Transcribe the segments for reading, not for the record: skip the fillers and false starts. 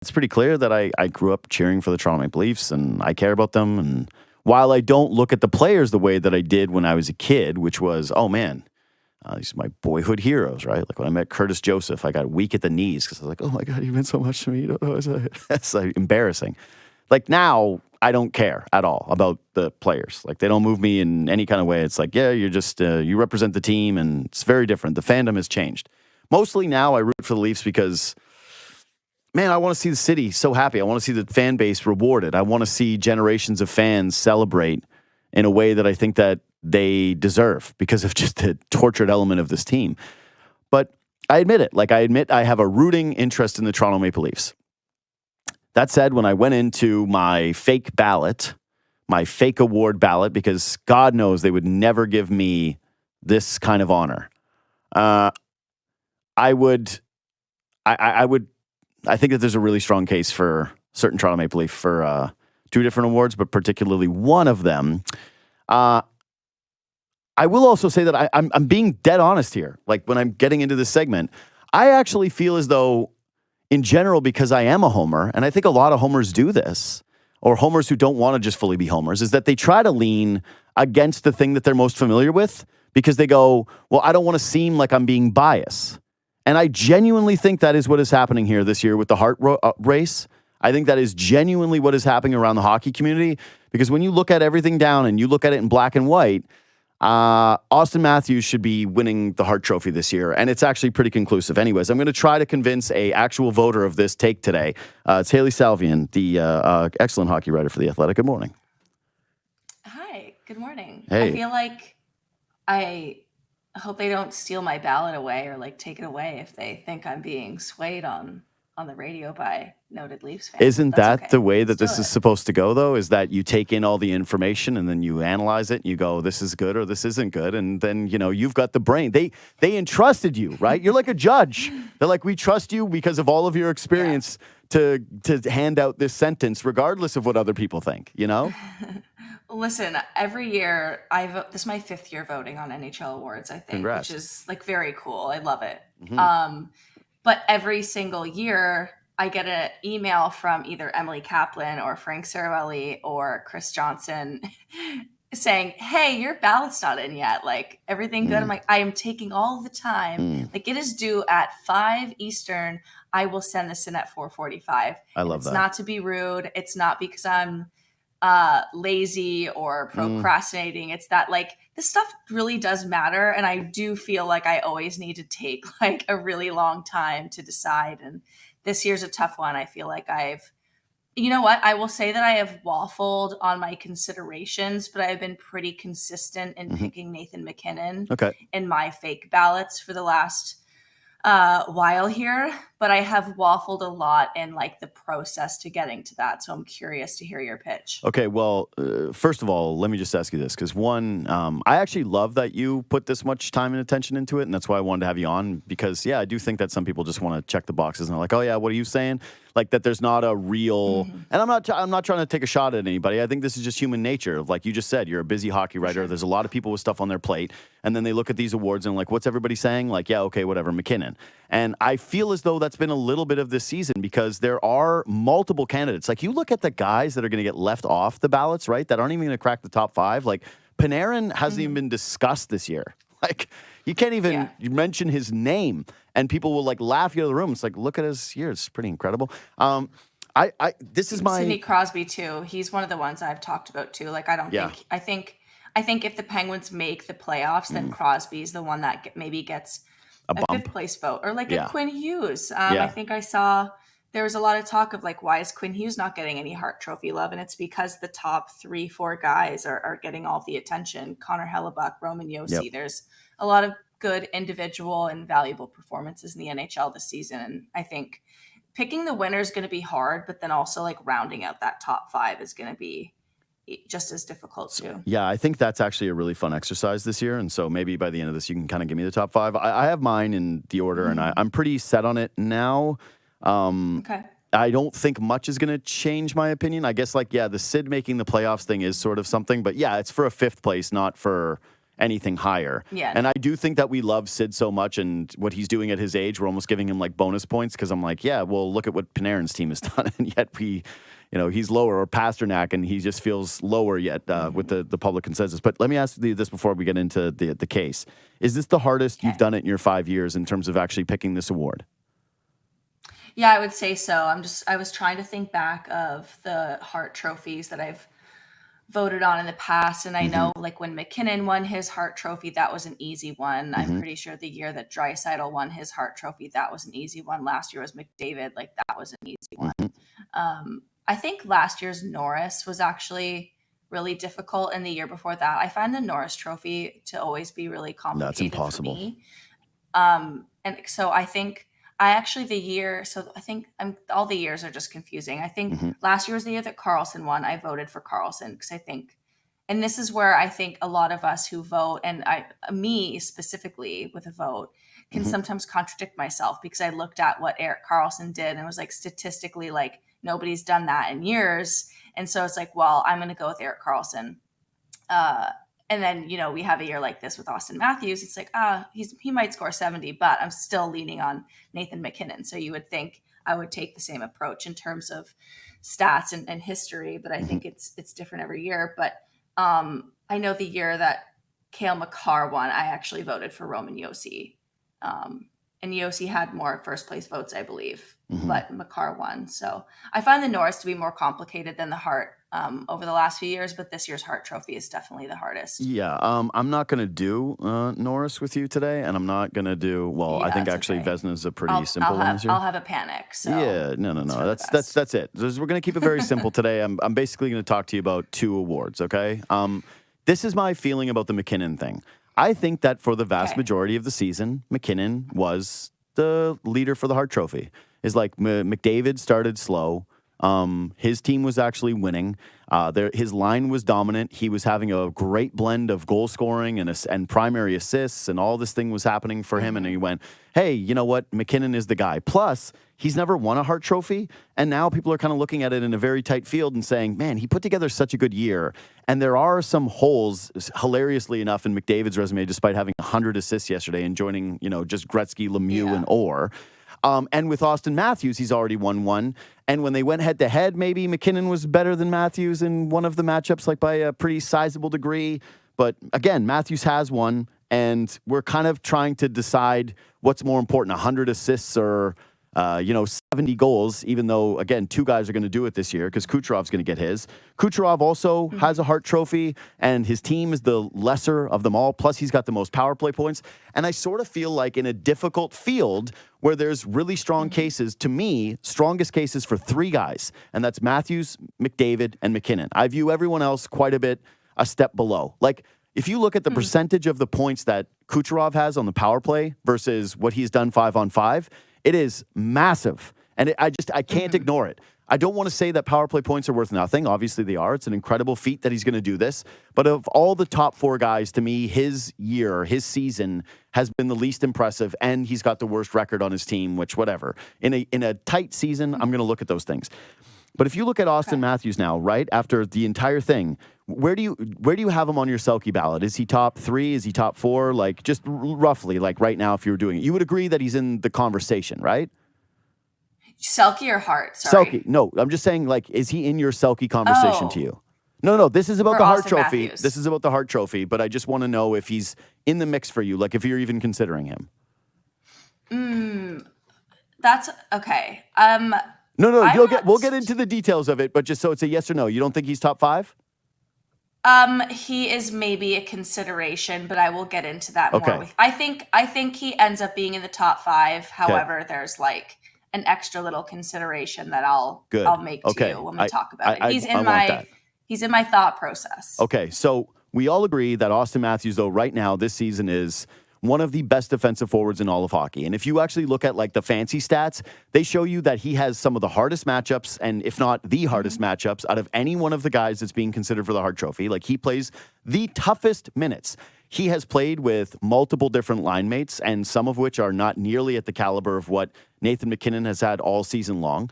it's pretty clear that I grew up cheering for the Toronto Maple Leafs and I care about them. And while I don't look at the players the way that I did when I was a kid, which was, oh man, these are my boyhood heroes, right? Like when I met Curtis Joseph, I got weak at the knees because I was like, oh my God, you meant so much to me. You don't know. It's like embarrassing. Like now, I don't care at all about the players. Like they don't move me in any kind of way. It's like, yeah, you're just, you represent the team and it's very different. The fandom has changed. Mostly now I root for the Leafs because, man, I want to see the city so happy. I want to see the fan base rewarded. I want to see generations of fans celebrate in a way that I think that they deserve because of just the tortured element of this team. But I admit it. Like I admit I have a rooting interest in the Toronto Maple Leafs. That said, when I went into my fake ballot, my fake award ballot, because God knows they would never give me this kind of honor, I think that there's a really strong case for certain Toronto Maple Leaf for two different awards, but particularly one of them. I will also say that I'm being dead honest here. Like when I'm getting into this segment, I actually feel as though, in general, because I am a homer, and I think a lot of homers do this, or homers who don't want to just fully be homers, is that they try to lean against the thing that they're most familiar with because they go, well, I don't want to seem like I'm being biased. And I genuinely think that is what is happening here this year with the Hart race. I think that is genuinely what is happening around the hockey community because when you look at everything down and you look at it in black and white, Auston Matthews should be winning the Hart Trophy this year, and it's actually pretty conclusive. Anyways, I'm going to try to convince a actual voter of this take today. It's Hailey Salvian, the excellent hockey writer for The Athletic. Good morning. Hi, good morning. Hey. I feel like I hope they don't steal my ballot away or like take it away if they think I'm being swayed on the radio by noted Leafs fans. Isn't that the way that this Still is supposed to go, though? Is that you take in all the information and then you analyze it and you go, this is good or this isn't good. And then, you've got the brain. They entrusted you, right? You're like a judge. They're like, we trust you because of all of your experience to hand out this sentence, regardless of what other people think, Listen, every year I vote. This is my 5th year voting on NHL awards, I think, Congrats. which is like very cool. I love it. Mm-hmm. But every single year I get an email from either Emily Kaplan or Frank Cervelli or Chris Johnson saying, hey, your ballot's not in yet. Like everything good. I'm like, I am taking all the time. Like it is due at 5 Eastern. I will send this in at 4:45. I love that. It's not to be rude. It's not because I'm lazy or procrastinating. It's that like this stuff really does matter. And I do feel like I always need to take like a really long time to decide. And this year's a tough one. I feel like you know what? I will say that I have waffled on my considerations, but I've been pretty consistent in picking Nathan McKinnon in my fake ballots for the last while here, but I have waffled a lot in like the process to getting to that. So I'm curious to hear your pitch. Okay, well, first of all, let me just ask you this, because one, I actually love that you put this much time and attention into it, and that's why I wanted to have you on, because, yeah, I do think that some people just want to check the boxes, and they're like, oh, yeah, what are you saying? Like that there's not a real, and I'm not trying to take a shot at anybody. I think this is just human nature. Like you just said, you're a busy hockey writer. Sure. There's a lot of people with stuff on their plate, and then they look at these awards and like, what's everybody saying? Like, yeah, okay, whatever, McKinnon. And I feel as though that's been a little bit of this season because there are multiple candidates. Like you look at the guys that are going to get left off the ballots, right? That aren't even going to crack the top 5. Like Panarin hasn't even been discussed this year. Like you can't even mention his name, and people will like laugh you out of the room. It's like, look at his year; it's pretty incredible. This is my Sidney Crosby too. He's one of the ones I've talked about too. Like I think if the Penguins make the playoffs, then Crosby's the one that maybe gets a 5th place vote, or like a Quinn Hughes. I think I saw there was a lot of talk of like, why is Quinn Hughes not getting any Hart Trophy love? And it's because the top 3-4 guys are getting all the attention. Connor Hellebuck, Roman Josi. Yep. There's a lot of good individual and valuable performances in the NHL this season. And I think picking the winner is going to be hard, but then also like rounding out that top 5 is going to be just as difficult too. Yeah, I think that's actually a really fun exercise this year. And so maybe by the end of this, you can kind of give me the top 5. I have mine in the order, and I'm pretty set on it now. I don't think much is going to change my opinion. I guess the Sid making the playoffs thing is sort of something, but yeah, it's for a 5th place, not for anything higher. Yeah. And I do think that we love Sid so much, and what he's doing at his age, we're almost giving him like bonus points because I'm like, yeah, well, look at what Panarin's team has done, and yet he's lower, or Pasternak, and he just feels lower yet with the public consensus. But let me ask you this before we get into the case. Is this the hardest you've done it in your 5 years in terms of actually picking this award? Yeah, I would say so. I was trying to think back of the Hart trophies that I've voted on in the past. And I know like when McKinnon won his Hart Trophy, that was an easy one. I'm pretty sure the year that Draisaitl won his Hart Trophy, that was an easy one. Last year was McDavid. Like that was an easy one. I think last year's Norris was actually really difficult. And the year before that, I find the Norris Trophy to always be really complicated. That's impossible. For me. And so I think I think all the years are just confusing. I think last year was the year that Carlson won. I voted for Carlson because I think, and this is where I think a lot of us who vote, and me specifically with a vote, can sometimes contradict myself because I looked at what Erik Karlsson did and was like statistically like nobody's done that in years. And so it's like, well, I'm going to go with Erik Karlsson. And then, we have a year like this with Auston Matthews. It's like, he might score 70, but I'm still leaning on Nathan McKinnon. So you would think I would take the same approach in terms of stats and history, but I think it's different every year. But I know the year that Cale Makar won, I actually voted for Roman Josi. And Josi had more first place votes, I believe, but Makar won. So I find the Norris to be more complicated than the Hart over the last few years, but this year's Hart Trophy is definitely the hardest. Yeah, I'm not going to do Norris with you today, and I'm not going to do, I think actually okay. Vezna's a pretty simple one this year. I'll have a panic. So yeah, no. That's it. We're going to keep it very simple today. I'm basically going to talk to you about 2 awards, okay? This is my feeling about the McKinnon thing. I think that for the vast majority of the season, McKinnon was the leader for the Hart Trophy. Is like McDavid started slow. His team was actually winning. His line was dominant. He was having a great blend of goal scoring and primary assists, and all this thing was happening for him. And he went, hey, you know what? McKinnon is the guy. Plus, he's never won a Hart Trophy, and now people are kind of looking at it in a very tight field and saying, man, he put together such a good year. And there are some holes, hilariously enough, in McDavid's resume, despite having 100 assists yesterday and joining, just Gretzky, Lemieux, and Orr. And with Auston Matthews, he's already won one. And when they went head-to-head, maybe McKinnon was better than Matthews in one of the matchups, like by a pretty sizable degree. But again, Matthews has one, and we're kind of trying to decide what's more important, 100 assists or 70 goals, even though, again, 2 guys are going to do it this year because Kucherov's going to get his. Kucherov also has a Hart Trophy, and his team is the lesser of them all. Plus, he's got the most power play points. And I sort of feel like in a difficult field where there's really strong cases, to me, strongest cases for 3 guys, and that's Matthews, McDavid, and McKinnon. I view everyone else quite a bit a step below. Like, if you look at the percentage of the points that Kucherov has on the power play versus what he's done 5-on-5, it is massive, and I can't ignore it. I don't want to say that power play points are worth nothing. Obviously, they are. It's an incredible feat that he's going to do this. But of all the top 4 guys, to me, his season has been the least impressive, and he's got the worst record on his team, which, whatever. In a tight season, I'm going to look at those things. But if you look at Auston Matthews now, right, after the entire thing, where do you have him on your Selke ballot? Is he top 3? Is he top 4? Like, just roughly, like right now, if you were doing it. You would agree that he's in the conversation, right? Selke or Hart? Sorry. Selke. No, I'm just saying, like, is he in your Selke conversation to you? No, this is about the Hart Trophy. Matthews. This is about the Hart Trophy, but I just want to know if he's in the mix for you, like if you're even considering him. That's okay. No, we'll get into the details of it, but just so it's a yes or no. You don't think he's top 5? He is maybe a consideration, but I will get into that more. I think he ends up being in the top 5. However, there's like an extra little consideration that I'll make to you when we talk about it. He's in my thought process. Okay, so we all agree that Auston Matthews, though, right now this season is one of the best defensive forwards in all of hockey. And if you actually look at like the fancy stats, they show you that he has some of the hardest matchups, and if not the hardest matchups out of any one of the guys that's being considered for the Hart Trophy. Like, he plays the toughest minutes. he has played with multiple different line mates, and some of which are not nearly at the caliber of what Nathan MacKinnon has had all season long.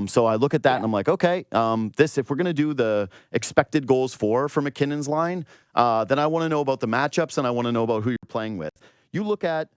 So I look at that and I'm like, okay, if we're going to do the expected goals for McKinnon's line, then I want to know about the matchups and I want to know about who you're playing with. You look at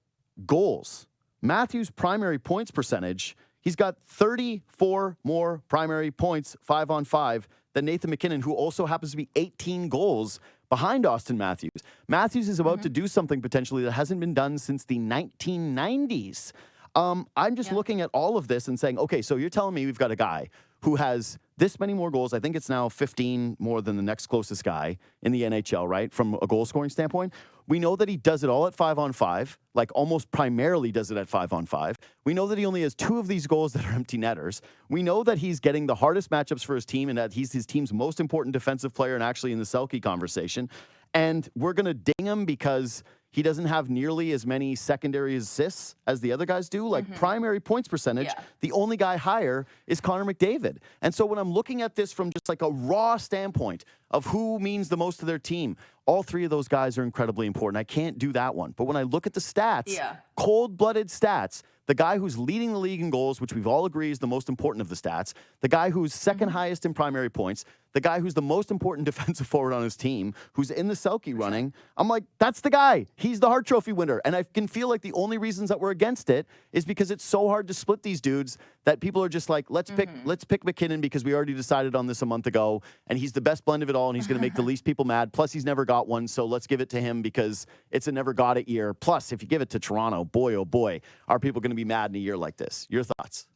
goals. Matthews' primary points percentage, he's got 34 more primary points 5-on-5 than Nathan MacKinnon, who also happens to be 18 goals behind Auston Matthews. Matthews is about to do something potentially that hasn't been done since the 1990s. I'm just looking at all of this and saying, okay, so you're telling me we've got a guy who has this many more goals. I think it's now 15 more than the next closest guy in the NHL, right? From a goal scoring standpoint. We know that he does it all at 5-on-5, like almost primarily does it at 5-on-5. We know that he only has 2 of these goals that are empty netters. We know that he's getting the hardest matchups for his team and that he's his team's most important defensive player and actually in the Selke conversation. And we're going to ding him because he doesn't have nearly as many secondary assists as the other guys do. Like primary points percentage, the only guy higher is Connor McDavid. And so when I'm looking at this from just like a raw standpoint of who means the most to their team, all 3 of those guys are incredibly important. I can't do that one. But when I look at the stats, cold-blooded stats, the guy who's leading the league in goals, which we've all agreed is the most important of the stats, the guy who's second highest in primary points, the guy who's the most important defensive forward on his team, who's in the Selke running, I'm like, that's the guy. He's the Hart Trophy winner. And I can feel like the only reasons that we're against it is because it's so hard to split these dudes that people are just like, let's pick MacKinnon because we already decided on this a month ago, and he's the best blend of it all, and he's going to make the least people mad. Plus, he's never got one, so let's give it to him because it's a never got it year. Plus, if you give it to Toronto, boy, oh boy, are people going to be mad in a year like this? Your thoughts?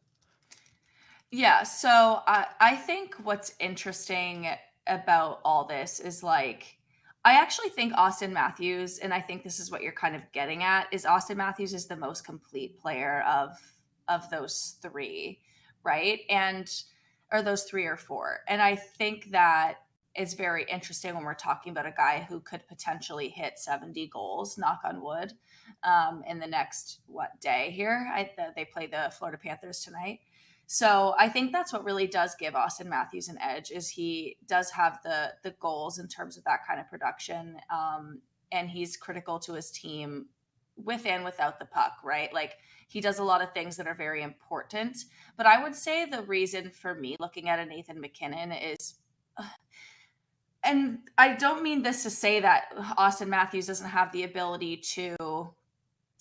Yeah, so I think what's interesting about all this is like, I actually think Auston Matthews, and I think this is what you're kind of getting at, is Auston Matthews is the most complete player of those 3, right? Or those 3 or 4. And I think that is very interesting when we're talking about a guy who could potentially hit 70 goals, knock on wood, in the next, day here? They play the Florida Panthers tonight. So I think that's what really does give Auston Matthews an edge is he does have the goals in terms of that kind of production. And he's critical to his team with and without the puck, right? Like he does a lot of things that are very important. But I would say the reason for me looking at a Nathan MacKinnon is, and I don't mean this to say that Auston Matthews doesn't have the ability to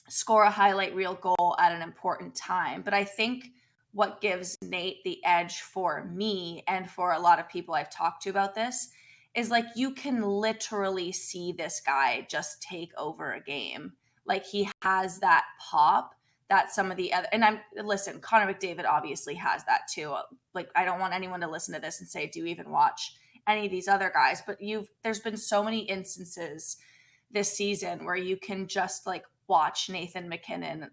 score a highlight reel goal at an important time, but I think what gives Nate the edge for me and for a lot of people I've talked to about this is like you can literally see this guy just take over a game. Like he has that pop that some of the other, and listen, Connor McDavid obviously has that too. Like I don't want anyone to listen to this and say, do you even watch any of these other guys? But there's been so many instances this season where you can just like watch Nathan MacKinnon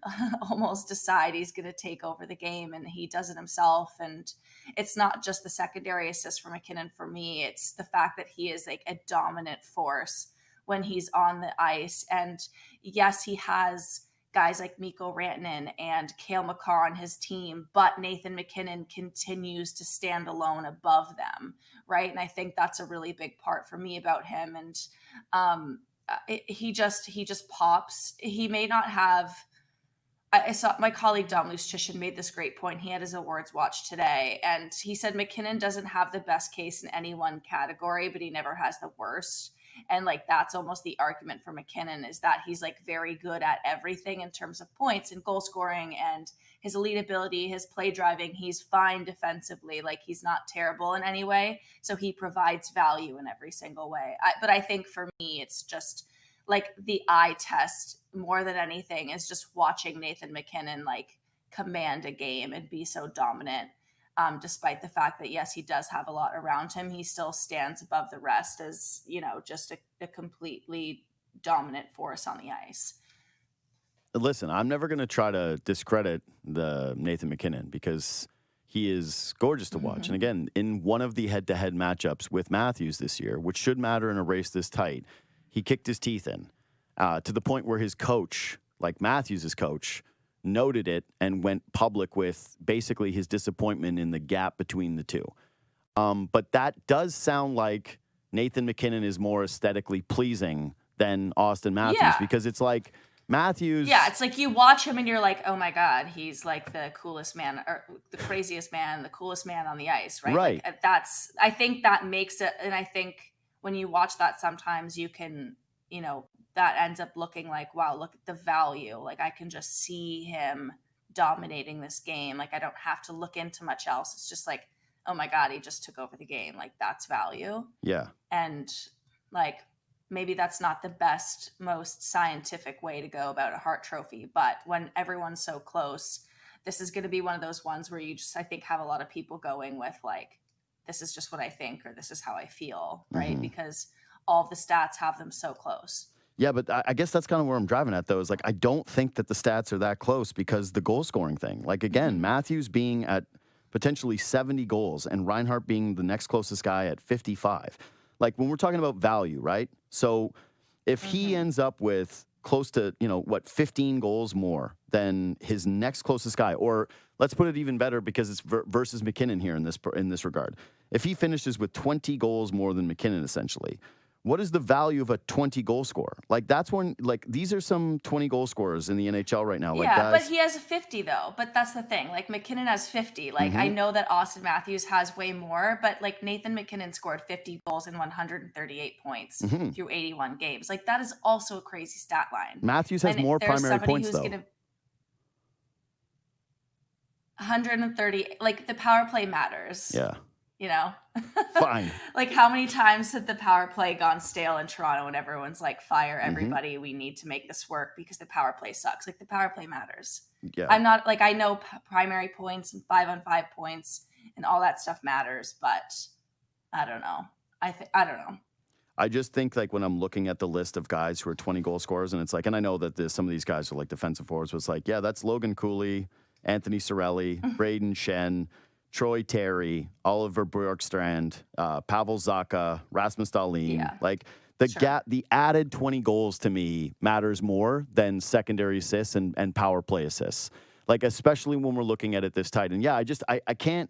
almost decide he's going to take over the game, and he does it himself. And it's not just the secondary assist for MacKinnon for me. It's the fact that he is like a dominant force when he's on the ice. And yes, he has guys like Mikko Rantanen and Cale Makar on his team, but Nathan MacKinnon continues to stand alone above them, right? And I think that's a really big part for me about him. And he just pops. He may not have. I saw my colleague Dom Lustian made this great point. He had his awards watch today, and he said MacKinnon doesn't have the best case in any one category, but he never has the worst. And like that's almost the argument for MacKinnon is that he's like very good at everything in terms of points and goal scoring and his elite ability, his play driving. He's fine defensively, like he's not terrible in any way. So he provides value in every single way. But I think for me, it's just like the eye test more than anything is just watching Nathan MacKinnon like command a game and be so dominant. Despite the fact that, yes, he does have a lot around him, he still stands above the rest as, just a completely dominant force on the ice. Listen, I'm never going to try to discredit the Nathan MacKinnon because he is gorgeous to watch. And again, in one of the head-to-head matchups with Matthews this year, which should matter in a race this tight, he kicked his teeth in to the point where his coach, like Matthews' coach, noted it and went public with basically his disappointment in the gap between the two. But that does sound like Nathan MacKinnon is more aesthetically pleasing than Auston Matthews Yeah. because it's like Matthews. Yeah, it's like you watch him and you're like, oh my God, he's like the coolest man or the craziest man, the coolest man on the ice, right? Right. Like I think that makes it, and I think when you watch that sometimes you can, that ends up looking like, wow, look at the value. Like I can just see him dominating this game. Like I don't have to look into much else. It's just like, oh my God, he just took over the game. Like that's value. Yeah. And like, maybe that's not the best, most scientific way to go about a Hart Trophy, but when everyone's so close, this is going to be one of those ones where you just, I think, have a lot of people going with like, this is just what I think, or this is how I feel, right? Because all of the stats have them so close. Yeah, but I guess that's kind of where I'm driving at, though, is like, I don't think that the stats are that close because the goal scoring thing, like, again, Matthews being at potentially 70 goals and Reinhart being the next closest guy at 55. Like when we're talking about value, right? So if he ends up with close to, 15 goals more than his next closest guy, or let's put it even better because it's versus McKinnon here in this regard. If he finishes with 20 goals more than McKinnon, essentially, what is the value of a 20 goal scorer? Like that's when, like these are some 20 goal scorers in the NHL right now. Like Yeah, guys, but he has a 50 though. But that's the thing. Like McKinnon has 50. Like I know that Auston Matthews has way more, but like Nathan McKinnon scored 50 goals and 138 points through 81 games. Like that is also a crazy stat line. Matthews has And more there's primary somebody points who's though. gonna 130. Like the power play matters. Yeah. Fine. Like how many times had the power play gone stale in Toronto and everyone's like, fire everybody, we need to make this work because the power play sucks. Like the power play matters. Yeah. I'm not like, I know primary points and 5-on-5 points and all that stuff matters, but I don't know. I don't know. I just think like when I'm looking at the list of guys who are 20 goal scorers, and it's like, and I know that some of these guys are like defensive forwards, but it's like, yeah, that's Logan Cooley, Anthony Cirelli, Braden Shen, Troy Terry, Oliver Bjorkstrand, Pavel Zacha, Rasmus Dahlin. Yeah. Like the added 20 goals to me matters more than secondary assists and power play assists. Like especially when we're looking at it this tight. And yeah, I can't.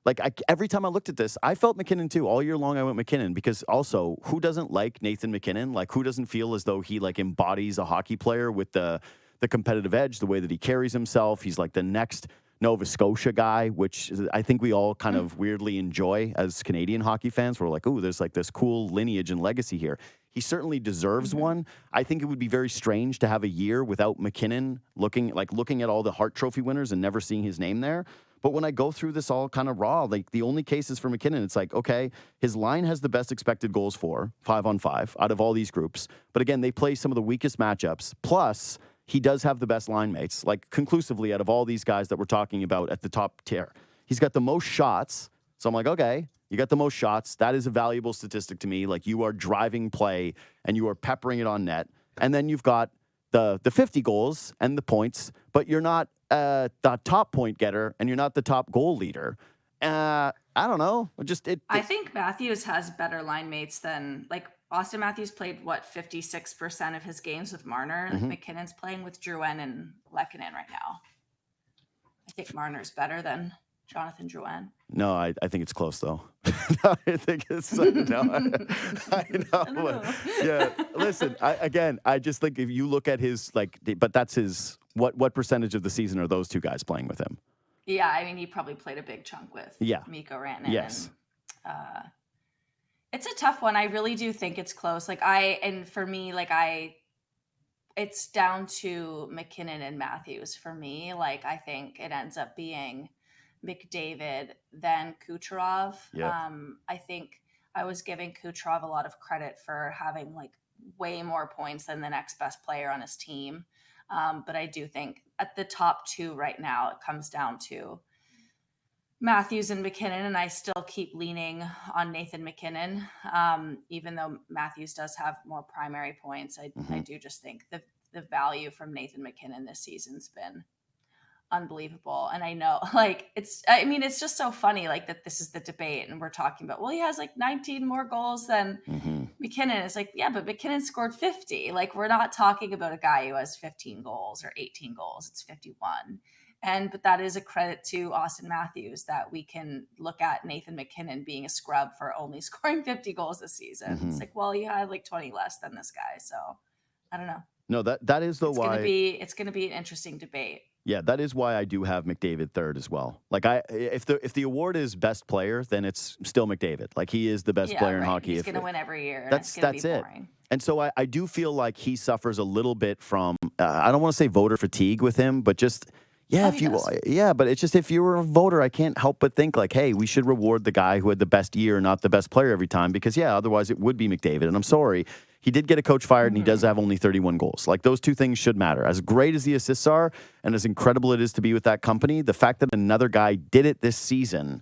Like every time I looked at this, I felt McKinnon too. All year long, I went McKinnon because also, who doesn't like Nathan McKinnon? Like who doesn't feel as though he like embodies a hockey player with the competitive edge, the way that he carries himself? He's like the next Nova Scotia guy, which I think we all kind of weirdly enjoy as Canadian hockey fans. We're like, oh, there's like this cool lineage and legacy here. He certainly deserves one. I think it would be very strange to have a year without McKinnon looking at all the Hart Trophy winners and never seeing his name there. But when I go through this all kind of raw, like the only cases for McKinnon, it's like, okay, his line has the best expected goals for 5-on-5 out of all these groups. But again, they play some of the weakest matchups. Plus, he does have the best line mates, like conclusively out of all these guys that we're talking about at the top tier. He's got the most shots. So I'm like, okay, you got the most shots. That is a valuable statistic to me. Like you are driving play and you are peppering it on net. And then you've got the 50 goals and the points, but you're not the top point getter and you're not the top goal leader. I don't know. I think Matthews has better line mates than like Auston Matthews played 56% of his games with Marner. Like McKinnon's playing with Drouin and Lehkonen right now. I think Marner's better than Jonathan Drouin. No, I think it's close though. No, I think it's no. I know. Yeah. Listen, I just think if you look at his but that's his what percentage of the season are those two guys playing with him? Yeah, I mean he probably played a big chunk with Mikko Rantanen. Yes. And, it's a tough one. I really do think it's close. For me, it's down to McKinnon and Matthews for me. Like, I think it ends up being McDavid, then Kucherov. Yep. I think I was giving Kucherov a lot of credit for having like way more points than the next best player on his team. But I do think at the top two right now, it comes down to Matthews and McKinnon, and I still keep leaning on Nathan McKinnon, even though Matthews does have more primary points. I do just think the value from Nathan McKinnon this season's been unbelievable. And I know it's just so funny that this is the debate and we're talking about, well, he has 19 more goals than McKinnon. It's like, yeah, but McKinnon scored 50. We're not talking about a guy who has 15 goals or 18 goals. It's 51. But that is a credit to Auston Matthews that we can look at Nathan MacKinnon being a scrub for only scoring 50 goals this season. It's like, well, you had like 20 less than this guy. So I don't know. No, that is the why. It's going to be an interesting debate. Yeah, that is why I do have McDavid third as well. Like if the award is best player, then it's still McDavid. Like he is the best player in hockey. He's going to win every year. That's it. And so I do feel like he suffers a little bit from I don't want to say voter fatigue with him, but just but it's just if you were a voter, I can't help but think like, hey, we should reward the guy who had the best year, not the best player every time, because otherwise it would be McDavid. And I'm sorry, he did get a coach fired, and he does have only 31 goals. Like those two things should matter. As great as the assists are, and as incredible it is to be with that company, the fact that another guy did it this season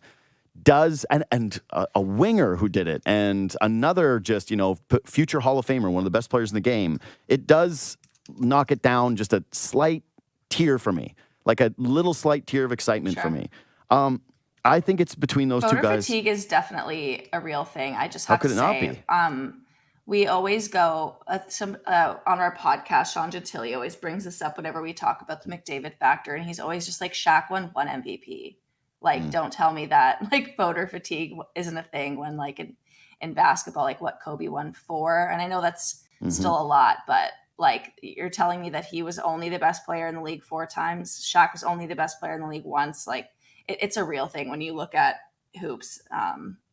does, and a winger who did it, and another just future Hall of Famer, one of the best players in the game, it does knock it down just a slight tier for me. Like a little slight tier of excitement for me. I think it's between those two guys. Voter fatigue is definitely a real thing. I just have to say. How could it not be? We always go on our podcast. Sean Gentili always brings this up whenever we talk about the McDavid factor, and he's always just like, Shaq won one MVP. Like, don't tell me that like voter fatigue isn't a thing when like in basketball, like what Kobe won 4, and I know that's still a lot, but like you're telling me that he was only the best player in the league 4 times. Shaq was only the best player in the league once. Like it's a real thing when you look at hoops.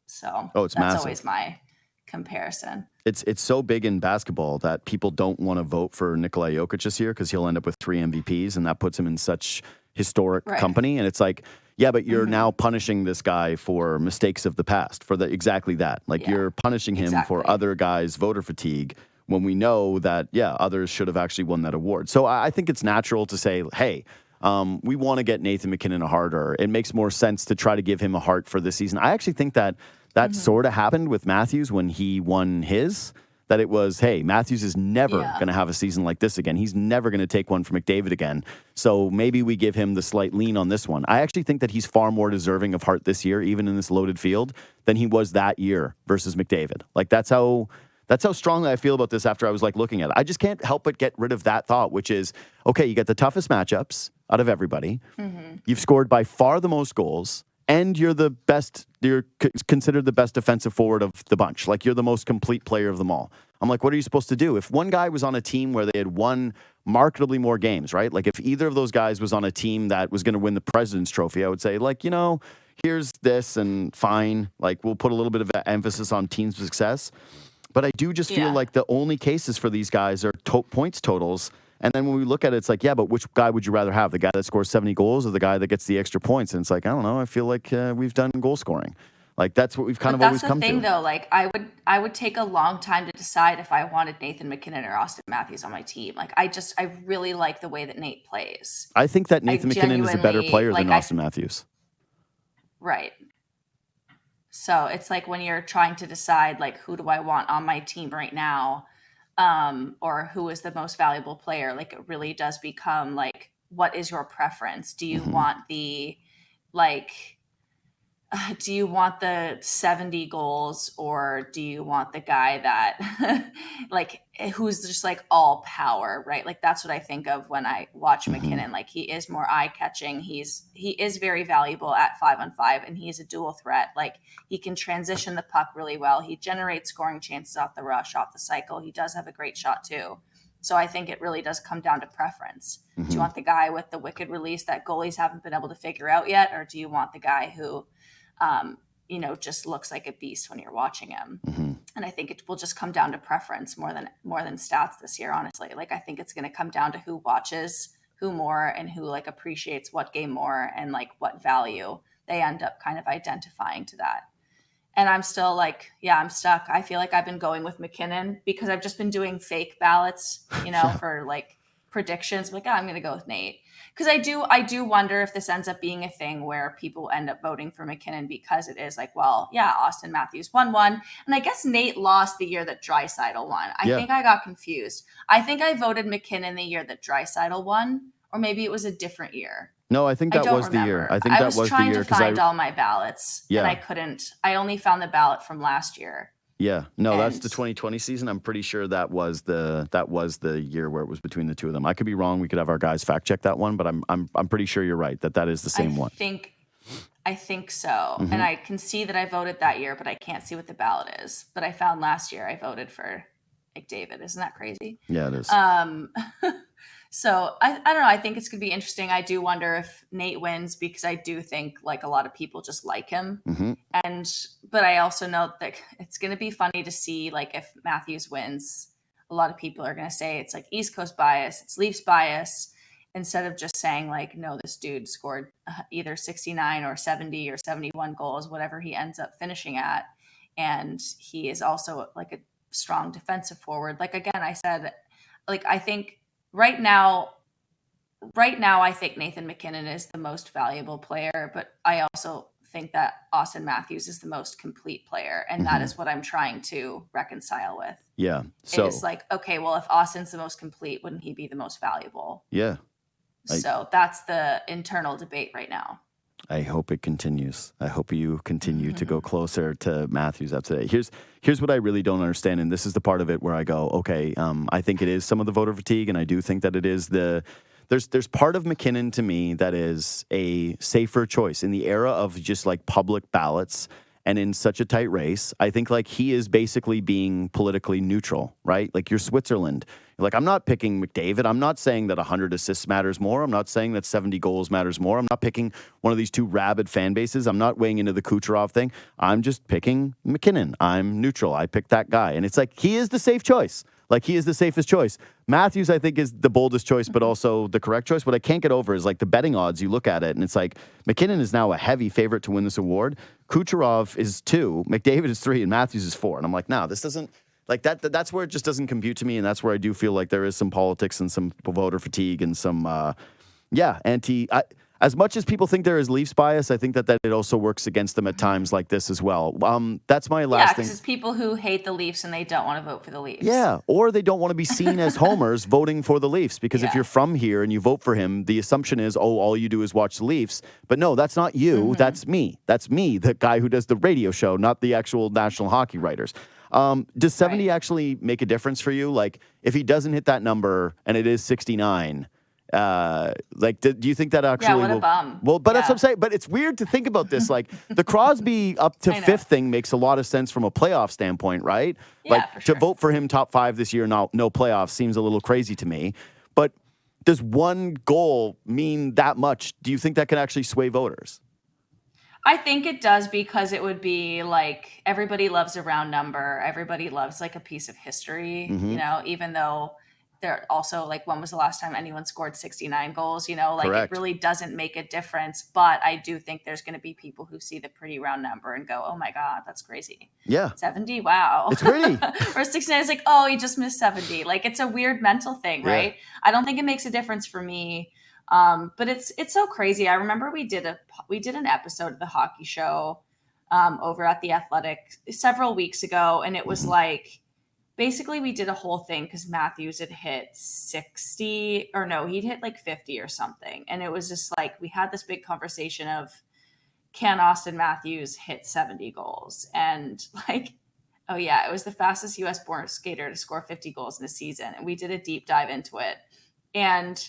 It's that's massive. Always my comparison. It's so big in basketball that people don't want to vote for Nikola Jokic this year because he'll end up with 3 MVPs, and that puts him in such historic company. And it's like, but you're now punishing this guy for mistakes of the past, for exactly that. Like you're punishing him for other guys' voter fatigue, when we know that, others should have actually won that award. So I think it's natural to say, hey, we want to get Nathan MacKinnon a Hart, or it makes more sense to try to give him a Hart for this season. I actually think that sort of happened with Matthews when he won his, that it was, hey, Matthews is never going to have a season like this again. He's never going to take one from McDavid again. So maybe we give him the slight lean on this one. I actually think that he's far more deserving of Hart this year, even in this loaded field, than he was that year versus McDavid. Like that's how strongly I feel about this after I was like looking at it. I just can't help but get rid of that thought, which is, okay, you get the toughest matchups out of everybody. You've scored by far the most goals, and you're the best, you're considered the best defensive forward of the bunch. Like you're the most complete player of them all. I'm like, what are you supposed to do? If one guy was on a team where they had won marketably more games, right? Like if either of those guys was on a team that was going to win the President's Trophy, I would say like, here's this and fine. Like we'll put a little bit of emphasis on team success. But I do just feel like the only cases for these guys are points totals. And then when we look at it, it's like, but which guy would you rather have? The guy that scores 70 goals or the guy that gets the extra points? And it's like, I don't know. I feel like we've done goal scoring. Like that's what we've kind of always come to. That's the thing, though. Like I would take a long time to decide if I wanted Nathan MacKinnon or Auston Matthews on my team. Like I really like the way that Nate plays. I think that Nathan MacKinnon is a better player than Auston Matthews. Right. So it's like when you're trying to decide, like, who do I want on my team right now, or who is the most valuable player, like, it really does become, like, what is your preference? Do you want the, like, do you want the 70 goals, or do you want the guy that, like, who's just, like, all power, right? Like, that's what I think of when I watch MacKinnon. Like, he is more eye-catching. He is very valuable at 5-on-5, and he's a dual threat. Like, he can transition the puck really well. He generates scoring chances off the rush, off the cycle. He does have a great shot, too. So I think it really does come down to preference. Do you want the guy with the wicked release that goalies haven't been able to figure out yet, or do you want the guy who just looks like a beast when you're watching him? And I think it will just come down to preference more than stats this year, honestly. Like, I think it's going to come down to who watches who more, and who like appreciates what game more, and like what value they end up kind of identifying to that. And I'm still like, I'm stuck. I feel like I've been going with MacKinnon because I've just been doing fake ballots, for like predictions. I'm like, I'm going to go with Nate. Because I do wonder if this ends up being a thing where people end up voting for MacKinnon because it is like, well, Auston Matthews won one. And I guess Nate lost the year that Draisaitl won. I think I got confused. I think I voted MacKinnon the year that Draisaitl won, or maybe it was a different year. No, I think that was the year. I think that was the year. I was trying to find all my ballots, and I couldn't. I only found the ballot from last year. Yeah. No, that's And the 2020 season. I'm pretty sure that was the year where it was between the two of them. I could be wrong. We could have our guys fact check that one, but I'm pretty sure you're right that is the I same one. think so. And I can see that I voted that year, but I can't see what the ballot is. But I found last year I voted for McDavid. Isn't that crazy? Yeah, it is. So I don't know. I think it's going to be interesting. I do wonder if Nate wins because I do think like a lot of people just like him. But I also know that it's going to be funny to see like if Matthews wins, a lot of people are going to say it's like East Coast bias, it's Leafs bias, instead of just saying like, no, this dude scored either 69 or 70 or 71 goals, whatever he ends up finishing at. And he is also like a strong defensive forward. Like, again, I said, like, I think right now, I think Nathan MacKinnon is the most valuable player, but I also think that Auston Matthews is the most complete player. And that is what I'm trying to reconcile with. Yeah. So it's like, okay, well, if Austin's the most complete, wouldn't he be the most valuable? Yeah. So that's the internal debate right now. I hope it continues. I hope you continue to go closer to Matthews up today. Here's what I really don't understand, and this is the part of it where I go, okay, I think it is some of the voter fatigue, and I do think that it is there's part of MacKinnon to me that is a safer choice in the era of just like public ballots and in such a tight race. I think like he is basically being politically neutral, right? Like you're Switzerland. Like, I'm not picking McDavid. I'm not saying that 100 assists matters more. I'm not saying that 70 goals matters more. I'm not picking one of these two rabid fan bases. I'm not weighing into the Kucherov thing. I'm just picking MacKinnon. I'm neutral. I picked that guy. And it's like, he is the safe choice. Like, he is the safest choice. Matthews, I think, is the boldest choice, but also the correct choice. What I can't get over is, like, the betting odds. You look at it, and it's like, MacKinnon is now a heavy favorite to win this award. Kucherov is 2, McDavid is 3, and Matthews is 4. And I'm like, no, this doesn't... Like that's where it just doesn't compute to me, and that's where I do feel like there is some politics and some voter fatigue and some, as much as people think there is Leafs bias, I think that it also works against them at times like this as well. That's my last thing. Yeah, because it's people who hate the Leafs and they don't want to vote for the Leafs. Yeah, or they don't want to be seen as homers voting for the Leafs, because if you're from here and you vote for him, the assumption is, oh, all you do is watch the Leafs. But no, that's not you. That's me. That's me, the guy who does the radio show, not the actual National Hockey writers. Does 70 actually make a difference for you? Like, if he doesn't hit that number and it is 69, do you think that actually what a bum. Well, but that's what I'm saying. But it's weird to think about this. Like, the Crosby up to 5th thing makes a lot of sense from a playoff standpoint, right? Yeah, like, to vote for him top 5 this year, no playoffs, seems a little crazy to me. But does one goal mean that much? Do you think that can actually sway voters? I think it does, because it would be like everybody loves a round number. Everybody loves like a piece of history, you know, even though they're also like, when was the last time anyone scored 69 goals? You know, like Correct. It really doesn't make a difference. But I do think there's going to be people who see the pretty round number and go, oh my God, that's crazy. Yeah. 70. Wow. It's pretty. Or 69 is like, oh, he just missed 70. Like, it's a weird mental thing, right? I don't think it makes a difference for me. But it's so crazy. I remember we did an episode of the hockey show over at The Athletic several weeks ago, and it was like, basically we did a whole thing because Matthews had hit 60, or no, he'd hit like 50 or something, and it was just like we had this big conversation of, can Auston Matthews hit 70 goals? And like, oh yeah, it was the fastest US born skater to score 50 goals in a season, and we did a deep dive into it. And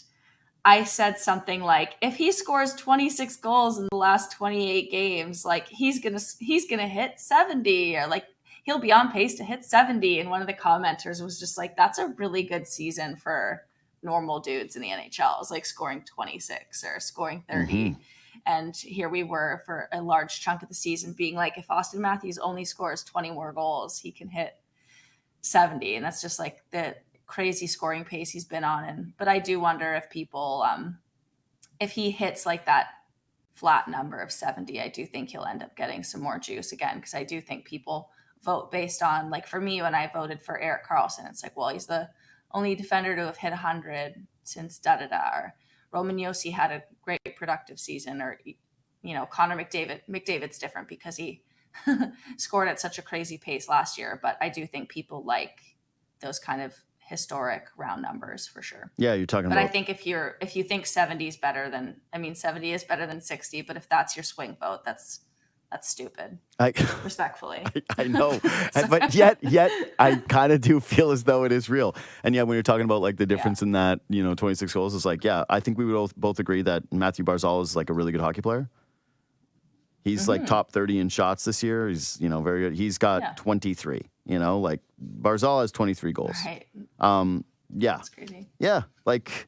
I said something like, if he scores 26 goals in the last 28 games, like he's gonna hit 70, or like he'll be on pace to hit 70. And one of the commenters was just like, that's a really good season for normal dudes in the NHL. It's like scoring 26 or scoring 30. And here we were for a large chunk of the season being like, if Auston Matthews only scores 20 more goals, he can hit 70. And that's just like the crazy scoring pace he's been on. But I do wonder if people, if he hits like that flat number of 70, I do think he'll end up getting some more juice again, because I do think people vote based on, like, for me, when I voted for Erik Karlsson, it's like, well, he's the only defender to have hit 100 since da-da-da, or Roman Josi had a great productive season, or, you know, Connor McDavid's different because he scored at such a crazy pace last year. But I do think people like those kind of historic round numbers for sure. Yeah, you're talking but about. I think if you think 70 is better than, 70 is better than 60, but if that's your swing vote, that's That's stupid. I Respectfully. I know, but yet I kind of do feel as though it is real. And yeah, when you're talking about like the difference in that, 26 goals, it's like, yeah, I think we would both agree that Matthew Barzal is like a really good hockey player. He's like top 30 in shots this year. He's, very good. He's got 23, like Barzal has 23 goals. Right. Yeah. That's crazy. Yeah. Like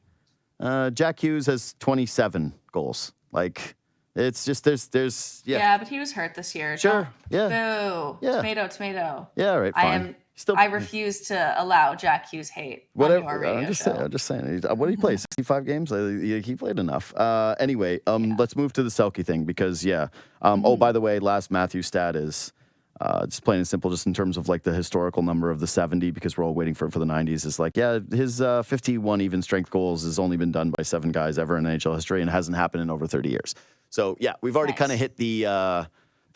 Jack Hughes has 27 goals. Like it's just there's Yeah, but he was hurt this year. Sure. Yeah. Boo. Yeah. Tomato. Yeah, right, fine. I refuse to allow Jack Hughes hate Whatever. on your radio show. I'm just saying. What did he play? 65 games? He played enough. Anyway, let's move to the Selke thing because, oh, by the way, last Matthews stat is just plain and simple, just in terms of like the historical number of the 70, because we're all waiting for the 90s. Is like, his 51 even strength goals has only been done by 7 guys ever in NHL history and hasn't happened in over 30 years. So, we've already kind of hit the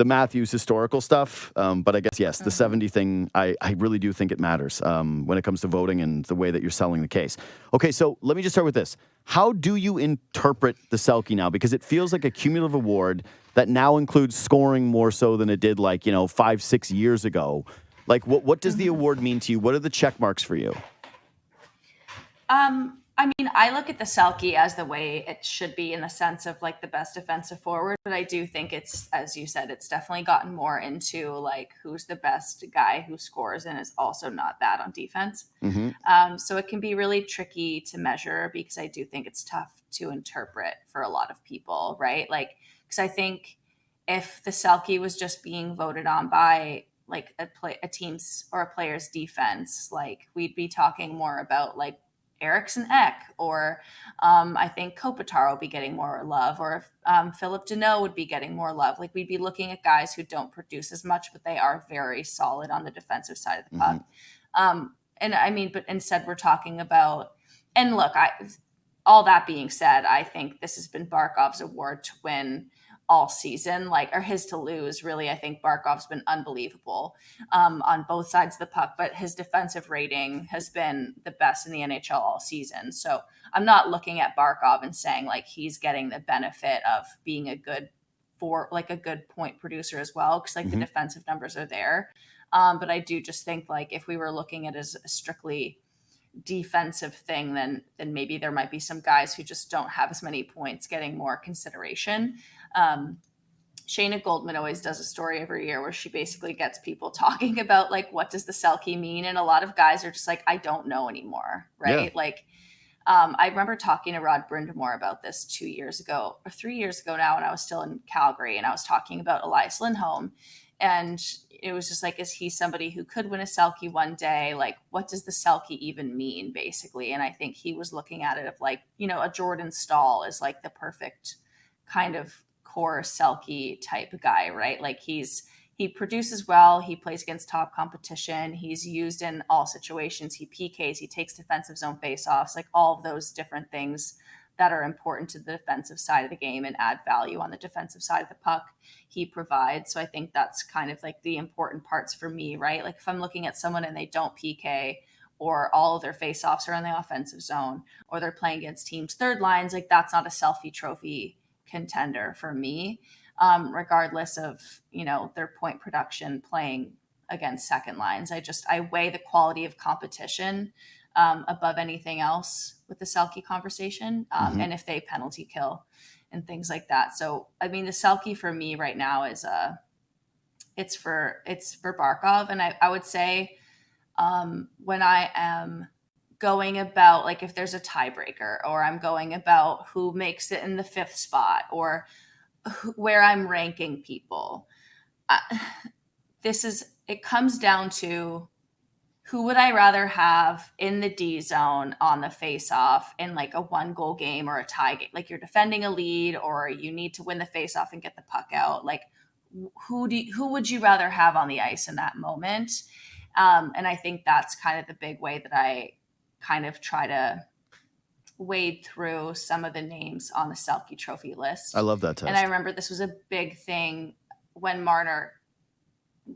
Matthews historical stuff. But I guess, yes, the 70 thing, I really do think it matters when it comes to voting and the way that you're selling the case. Okay, so let me just start with this. How do you interpret the Selke now? Because it feels like a cumulative award that now includes scoring more so than it did 5-6 years ago. Like, what does the award mean to you? What are the check marks for you? I mean, I look at the Selke as the way it should be in the sense of like the best defensive forward, but I do think it's, as you said, it's definitely gotten more into like who's the best guy who scores and is also not bad on defense. So it can be really tricky to measure because I do think it's tough to interpret for a lot of people, right? Like, because I think if the Selke was just being voted on by like a team's or a player's defense, like we'd be talking more about like Eriksson Ek, or I think Kopitar will be getting more love, or Philip Deneau would be getting more love. Like we'd be looking at guys who don't produce as much, but they are very solid on the defensive side of the puck. And I mean, but instead we're talking about, and look, all that being said, I think this has been Barkov's award to win all season, or his to lose, really. I think Barkov's been unbelievable on both sides of the puck, but his defensive rating has been the best in the NHL all season. So I'm not looking at Barkov and saying like he's getting the benefit of being a good point producer as well, because the defensive numbers are there. But I do just think if we were looking at it as a strictly defensive thing, then maybe there might be some guys who just don't have as many points getting more consideration. Shayna Goldman always does a story every year where she basically gets people talking about what does the Selke mean, and a lot of guys are just I don't know anymore, right? Yeah. I remember talking to Rod Brindamore about this 2 years ago or 3 years ago now when I was still in Calgary, and I was talking about Elias Lindholm, and it was just is he somebody who could win a Selke one day? What does the Selke even mean, basically? And I think he was looking at it of a Jordan Staal is the perfect kind of core Selke type guy, right? He produces well, he plays against top competition, he's used in all situations, he PKs, he takes defensive zone faceoffs, all of those different things that are important to the defensive side of the game and add value on the defensive side of the puck, he provides. So I think that's kind of the important parts for me, right? If I'm looking at someone and they don't PK, or all of their faceoffs are in the offensive zone, or they're playing against teams' third lines, that's not a Selke Trophy contender for me, regardless of their point production playing against second lines. I weigh the quality of competition above anything else with the Selke conversation, and if they penalty kill and things like that. So I mean, the Selke for me right now is it's for Barkov, and I would say when I am going about if there's a tiebreaker, or I'm going about who makes it in the 5th spot, or where I'm ranking people, it comes down to who would I rather have in the D zone on the face-off in a 1-goal game or a tie game? You're defending a lead, or you need to win the face-off and get the puck out. Who would you rather have on the ice in that moment? And I think that's kind of the big way that I kind of try to wade through some of the names on the Selke Trophy list. I love that test. And I remember this was a big thing when Marner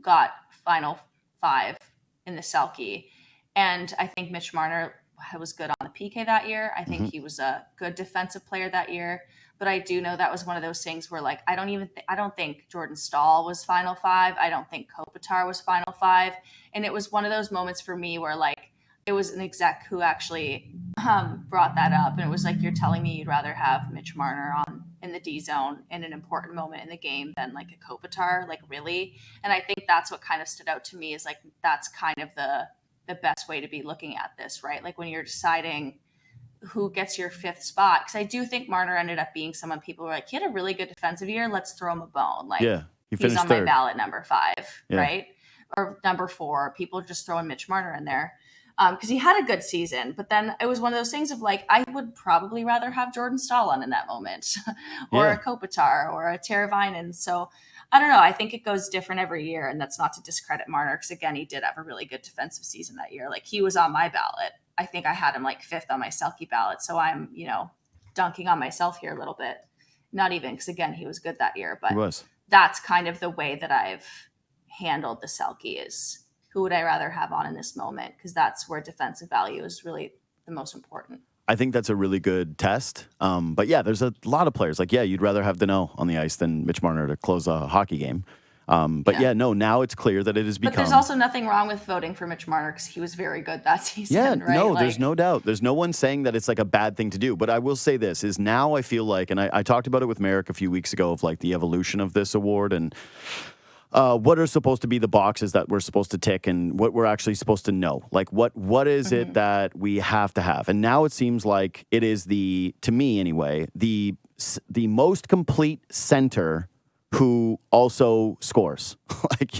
got Final 5 in the Selke. And I think Mitch Marner was good on the PK that year. I think he was a good defensive player that year. But I do know that was one of those things where like I don't think Jordan Stahl was Final Five. I don't think Kopitar was Final Five. And it was one of those moments for me where like it was an exec who actually brought that up, and it was like, you're telling me you'd rather have Mitch Marner on in the D zone in an important moment in the game than like a Kopitar, like really? And I think that's what kind of stood out to me, is like that's kind of the best way to be looking at this, right? Like when you're deciding who gets your fifth spot, because I do think Marner ended up being someone people were like, he had a really good defensive year, let's throw him a bone. Like Yeah, he he's finished on my third. ballot number 5, Yeah. right? Or number 4. People are just throwing Mitch Marner in there because he had a good season. But then it was one of those things of like, I would probably rather have Jordan Stahl on in that moment or Yeah. a Kopitar or a Teravainen. So I don't know. I think it goes different every year. And that's not to discredit Marner, because again, he did have a really good defensive season that year. Like he was on my ballot. I think I had him like 5th on my Selke ballot. So I'm, dunking on myself here a little bit. Not even, because again, he was good that year. But He was. that's kind of the way that I've handled the Selke, is who would I rather have on in this moment? Because that's where defensive value is really the most important. I think that's a really good test. But yeah, there's a lot of players. Like, yeah, you'd rather have Danault on the ice than Mitch Marner to close a hockey game. But now it's clear that it has become. But there's also nothing wrong with voting for Mitch Marner, because he was very good that season. Yeah, right? no, there's no doubt. There's no one saying that it's like a bad thing to do. But I will say this is now I feel like, and I talked about it with Merrick a few weeks ago, of like the evolution of this award and what are supposed to be the boxes that we're supposed to tick and what we're actually supposed to know. Like what is it that we have to have? And now it seems like it is to me anyway, the most complete center who also scores. Like,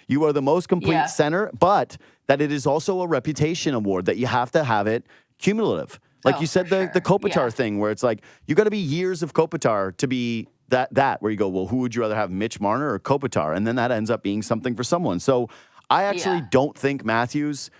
you are the most complete center, but that it is also a reputation award, that you have to have it cumulative. Like you said, the Kopitar thing, where it's like, you got to be years of Kopitar to be that where you go, well, who would you rather have, Mitch Marner or Kopitar? And then that ends up being something for someone. So I actually don't think Matthews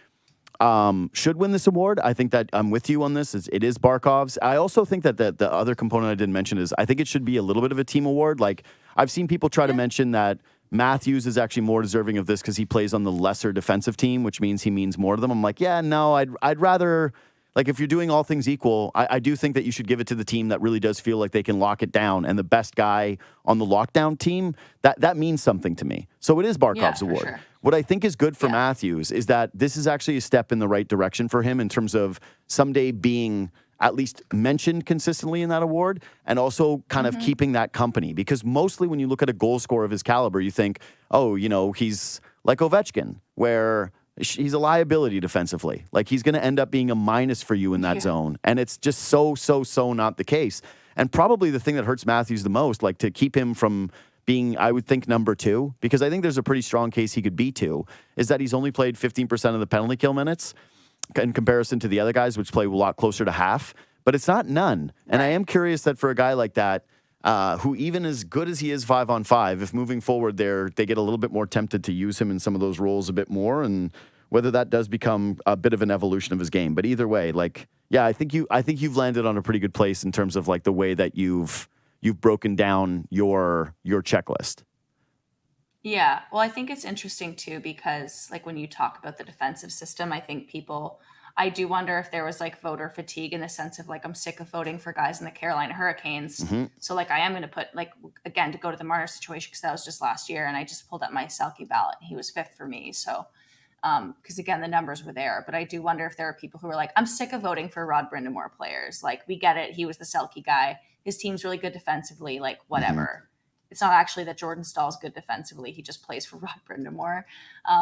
should win this award. I think that I'm with you on this. It is Barkov's. I also think that the other component I didn't mention is I think it should be a little bit of a team award. Like I've seen people try to mention that Matthews is actually more deserving of this because he plays on the lesser defensive team, which means he means more to them. I'm like, yeah, no, I'd rather. Like, if you're doing all things equal, I do think that you should give it to the team that really does feel like they can lock it down. And the best guy on the lockdown team, that means something to me. So it is Barkov's award. Sure. What I think is good for Matthews is that this is actually a step in the right direction for him in terms of someday being at least mentioned consistently in that award, and also kind of keeping that company. Because mostly when you look at a goal scorer of his caliber, you think, oh, he's like Ovechkin, where he's a liability defensively. Like he's going to end up being a minus for you in that zone. And it's just so not the case. And probably the thing that hurts Matthews the most, like to keep him from being, I would think, number 2, because I think there's a pretty strong case he could be 2, is that he's only played 15% of the penalty kill minutes in comparison to the other guys, which play a lot closer to half. But it's not none. And I am curious that for a guy like that, who even as good as he is 5-on-5, if moving forward they get a little bit more tempted to use him in some of those roles a bit more, and whether that does become a bit of an evolution of his game. But either way, like, yeah, I think you've landed on a pretty good place in terms of like the way that you've broken down your checklist. Yeah. Well, I think it's interesting too, because like when you talk about the defensive system, I do wonder if there was like voter fatigue, in the sense of like, I'm sick of voting for guys in the Carolina Hurricanes. So like I am going to put, like, again, to go to the Marner situation, because that was just last year, and I just pulled up my Selke ballot and he was 5th for me. So because again, the numbers were there. But I do wonder if there are people who are like, I'm sick of voting for Rod Brind'Amour players. Like, we get it. He was the Selke guy. His team's really good defensively. Like, whatever. It's not actually that Jordan Stahl's good defensively. He just plays for Rod Brind'Amour.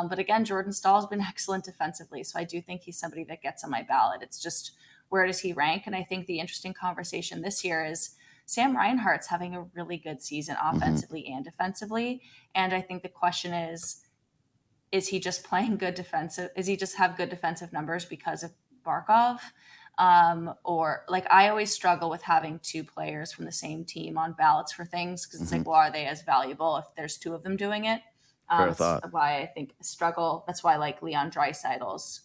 But again, Jordan Stahl's been excellent defensively. So I do think he's somebody that gets on my ballot. It's just, where does he rank? And I think the interesting conversation this year is Sam Reinhart's having a really good season offensively and defensively. And I think the question is he just playing good defensive? Is he just have good defensive numbers because of Barkov? Or like, I always struggle with having 2 players from the same team on ballots for things, because it's like, well, are they as valuable if there's 2 of them doing it? Fair thought. That's why I think struggle. That's why like Leon Draisaitl's,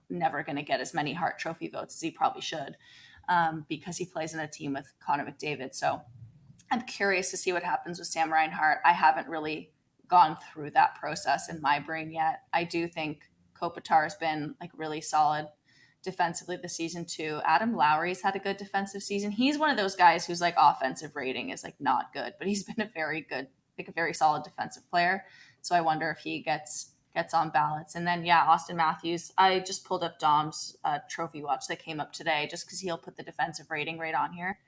never going to get as many Hart Trophy votes as he probably should, because he plays in a team with Connor McDavid. So I'm curious to see what happens with Sam Reinhart. I haven't really gone through that process in my brain yet. I do think Kopitar has been like really solid defensively this season too. Adam Lowry's had a good defensive season. He's one of those guys whose like offensive rating is like not good, but he's been a very good, like a very solid defensive player. So I wonder if he gets on ballots. And then, yeah, Auston Matthews. I just pulled up Dom's trophy watch that came up today just because he'll put the defensive rating right on here.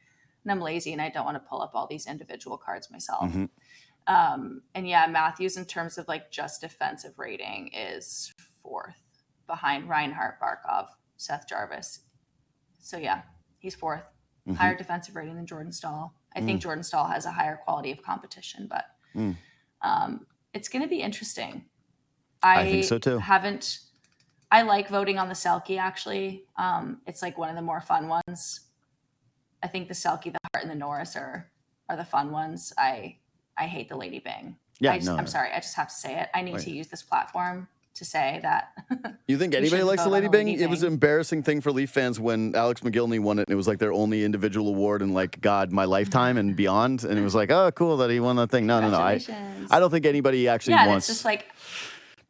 And I'm lazy and I don't want to pull up all these individual cards myself. Mm-hmm. And yeah, Matthews in terms of like just defensive rating is 4th behind Reinhart, Barkov, Seth Jarvis. So yeah, he's 4th. Mm-hmm. Higher defensive rating than Jordan Staal. I think Jordan Staal has a higher quality of competition, but it's going to be interesting. I think so too. I like voting on the Selke actually. It's like one of the more fun ones. I think the Selke, the Hart, and the Norris are the fun ones. I hate the Lady Byng. Yeah, I'm sorry. I just have to say it. I need to use this platform to say that. You think anybody likes the Lady Byng? It was an embarrassing thing for Leaf fans when Alex McGillney won it, and it was like their only individual award in like my lifetime and beyond. And it was like, oh, cool that he won that thing. No. I don't think anybody actually wants it's just like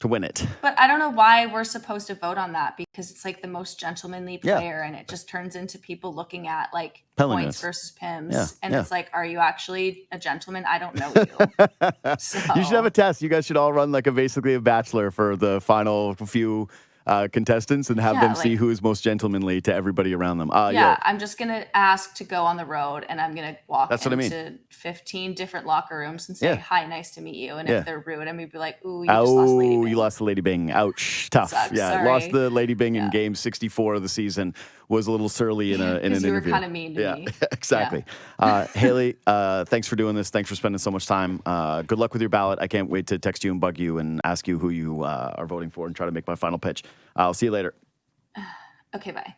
to win it. But I don't know why we're supposed to vote on that because it's like the most gentlemanly player, and it just turns into people looking at like points versus PIMS, and it's like, are you actually a gentleman? I don't know you. So. You should have a test. You guys should all run like basically a bachelor for the final few contestants and have them see who is most gentlemanly to everybody around them. I'm just gonna ask to go on the road, and I'm gonna walk into 15 different locker rooms and say, "Hi, nice to meet you." And if they're rude, I'm gonna be like, "Ooh, you just lost Lady Byng." You lost the Lady Byng. Ouch, tough. Sucks, yeah, sorry. Lost the Lady Byng in game 64 of the season. Was a little surly in an interview. You were kind of mean to me. Exactly. Yeah. Hailey, thanks for doing this. Thanks for spending so much time. Good luck with your ballot. I can't wait to text you and bug you and ask you who you are voting for and try to make my final pitch. I'll see you later. Okay, bye.